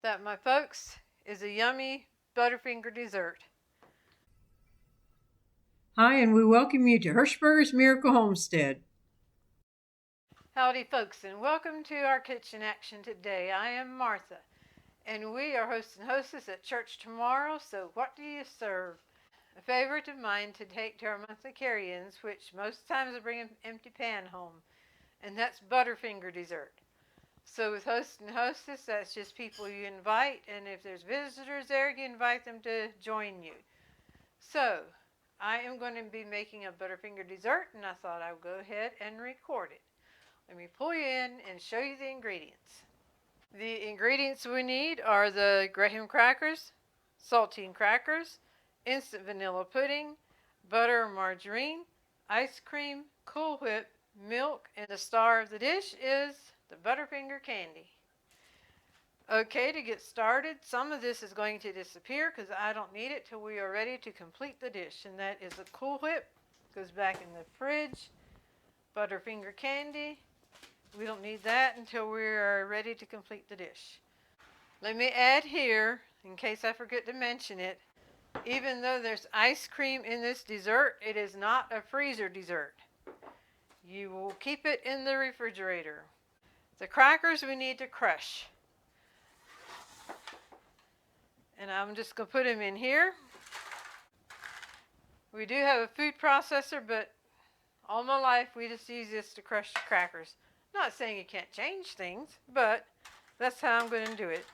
That, my folks, is a yummy Butterfinger dessert. Hi, and we welcome you to Hershberger's Miracle Homestead. Howdy, folks, and welcome to our kitchen action today. I am Martha, and we are host and hostess at church tomorrow, so what do you serve? A favorite of mine to take to our monthly carry-ins, which most times I bring an empty pan home, and that's Butterfinger dessert. So with host and hostess, that's just people you invite, and if there's visitors there, you invite them to join you. So I am going to be making a Butterfinger dessert, and I thought I would go ahead and record it. Let me pull you in and show you the ingredients. The ingredients we need are the graham crackers, saltine crackers, instant vanilla pudding, butter or margarine, ice cream, Cool Whip, milk, and the star of the dish is the Butterfinger candy. Okay, to get started, some of this is going to disappear because I don't need it till we are ready to complete the dish. And that is a Cool Whip, goes back in the fridge. Butterfinger candy, we don't need that until we are ready to complete the dish. Let me add here, in case I forget to mention it, even though there's ice cream in this dessert, it is not a freezer dessert. You will keep it in the refrigerator. The crackers we need to crush. And I'm just going to put them in here. We do have a food processor, but all my life we just use this to crush the crackers. Not saying you can't change things, but that's how I'm going to do it.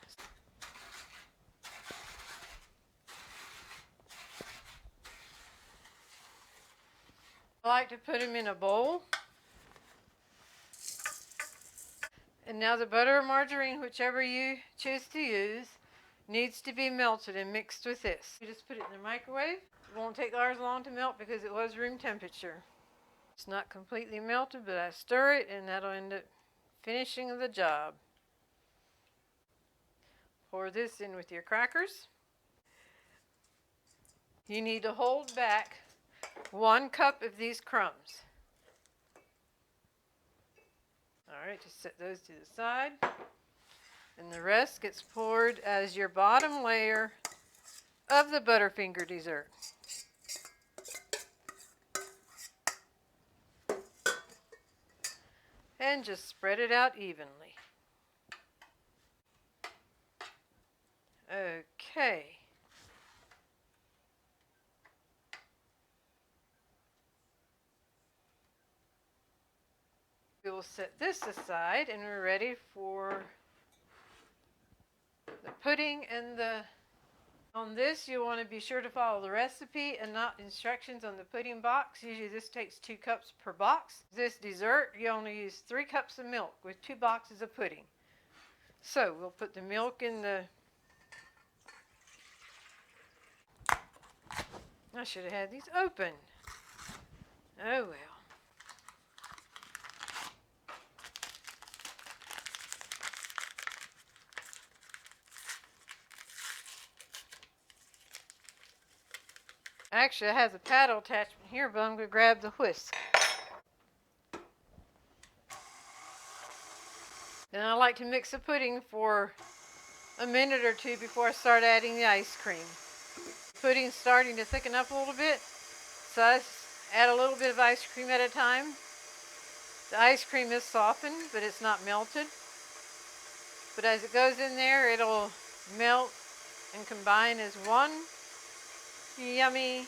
I like to put them in a bowl. And now the butter or margarine, whichever you choose to use, needs to be melted and mixed with this. You just put it in the microwave. It won't take ours long to melt because it was room temperature. It's not completely melted, but I stir it and that'll end up finishing the job. Pour this in with your crackers. You need to hold back 1 cup of these crumbs. Alright, just set those to the side. And the rest gets poured as your bottom layer of the Butterfinger dessert. And just spread it out evenly. Okay. We will set this aside and we're ready for the pudding and the... On this, you want to be sure to follow the recipe and not instructions on the pudding box. Usually this takes 2 cups per box. This dessert, you only use 3 cups of milk with 2 boxes of pudding. So we'll put the milk in the... I should have had these open. Oh well. Actually, I have the paddle attachment here, but I'm going to grab the whisk. Then I like to mix the pudding for a minute or 2 before I start adding the ice cream. The pudding's starting to thicken up a little bit, so I add a little bit of ice cream at a time. The ice cream is softened, but it's not melted. But as it goes in there, it'll melt and combine as one yummy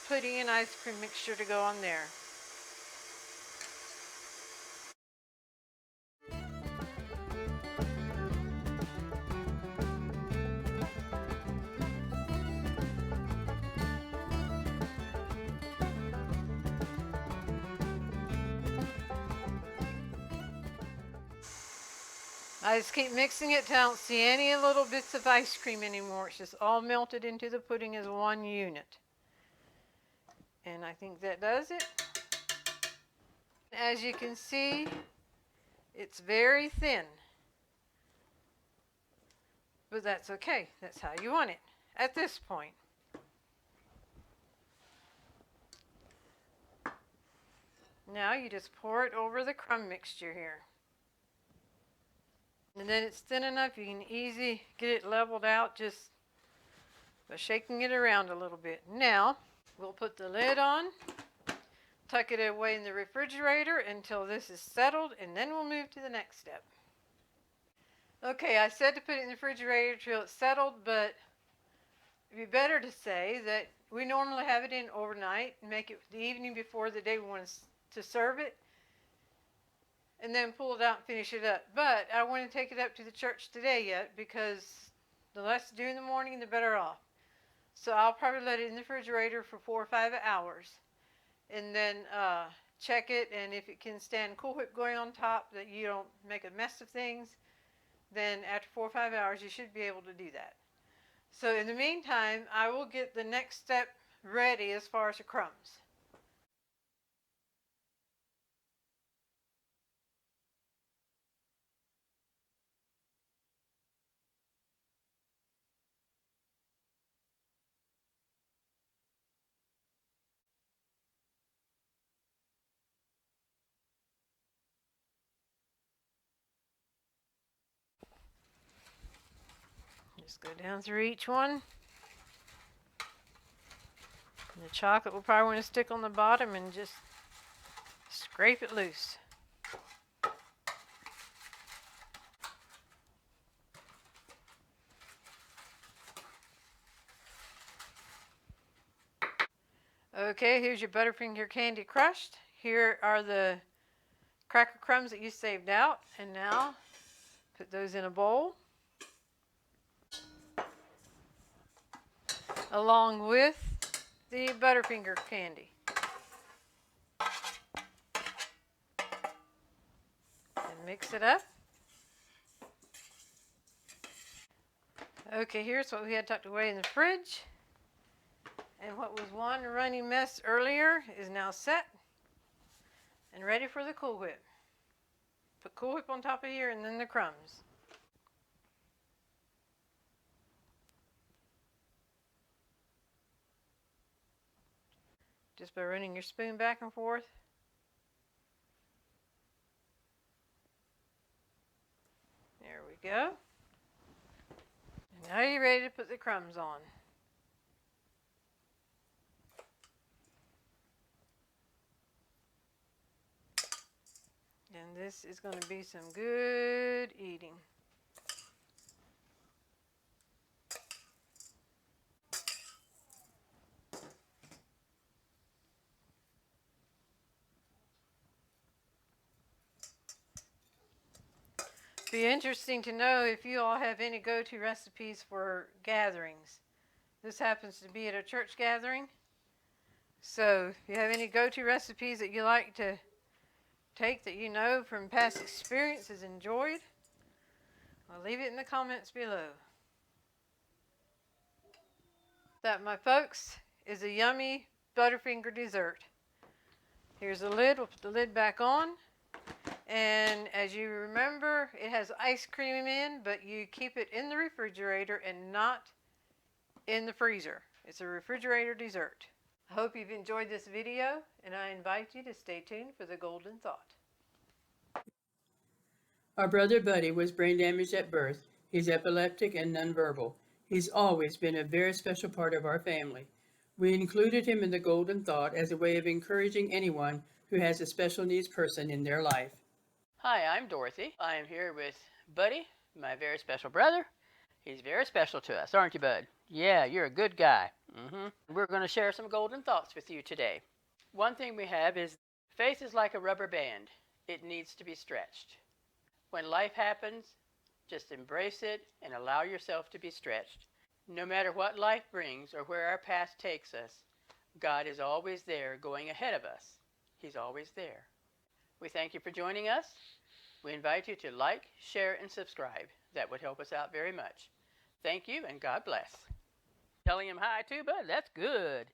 pudding and ice cream mixture to go on there. I just keep mixing it till I don't see any little bits of ice cream anymore. It's just all melted into the pudding as one unit. And I think that does it. As you can see, it's very thin. But that's okay. That's how you want it at this point. Now you just pour it over the crumb mixture here. And then it's thin enough you can easily get it leveled out just by shaking it around a little bit. Now we'll put the lid on, tuck it away in the refrigerator until this is settled, and then we'll move to the next step. Okay, I said to put it in the refrigerator till it's settled, but it'd be better to say that we normally have it in overnight and make it the evening before the day we want to serve it, and then pull it out and finish it up. But I want to take it up to the church today yet, because the less to do in the morning, the better off. So I'll probably let it in the refrigerator for 4 or 5 hours, and then check it, and if it can stand Cool Whip going on top, that you don't make a mess of things, then after 4 or 5 hours you should be able to do that. So in the meantime, I will get the next step ready as far as the crumbs. Just go down through each one. And the chocolate will probably want to stick on the bottom, and just scrape it loose. Okay, here's your Butterfinger candy crushed. Here are the cracker crumbs that you saved out, and now put those in a bowl along with the Butterfinger candy. And mix it up. Okay, here's what we had tucked away in the fridge. And what was one runny mess earlier is now set and ready for the Cool Whip. Put Cool Whip on top of here, and then the crumbs. Just by running your spoon back and forth. There we go. And now you're ready to put the crumbs on. And this is going to be some good eating. Be interesting to know if you all have any go-to recipes for gatherings. This happens to be at a church gathering. So if you have any go-to recipes that you like to take that you know from past experiences enjoyed, I'll leave it in the comments below. That, my folks, is a yummy Butterfinger dessert. Here's the lid. We'll put the lid back on. And as you remember, it has ice cream in, but you keep it in the refrigerator and not in the freezer. It's a refrigerator dessert. I hope you've enjoyed this video, and I invite you to stay tuned for the golden thought. Our brother Buddy was brain damaged at birth. He's epileptic and nonverbal. He's always been a very special part of our family. We included him in the golden thought as a way of encouraging anyone who has a special needs person in their life. Hi, I'm Dorothy. I am here with Buddy, my very special brother. He's very special to us, aren't you, Bud? Yeah, you're a good guy. We're going to share some golden thoughts with you today. One thing we have is faith is like a rubber band. It needs to be stretched. When life happens, just embrace it and allow yourself to be stretched. No matter what life brings or where our past takes us, God is always there going ahead of us. He's always there. We thank you for joining us. We invite you to like, share, and subscribe. That would help us out very much. Thank you, and God bless. Telling him hi too, Bud? That's good.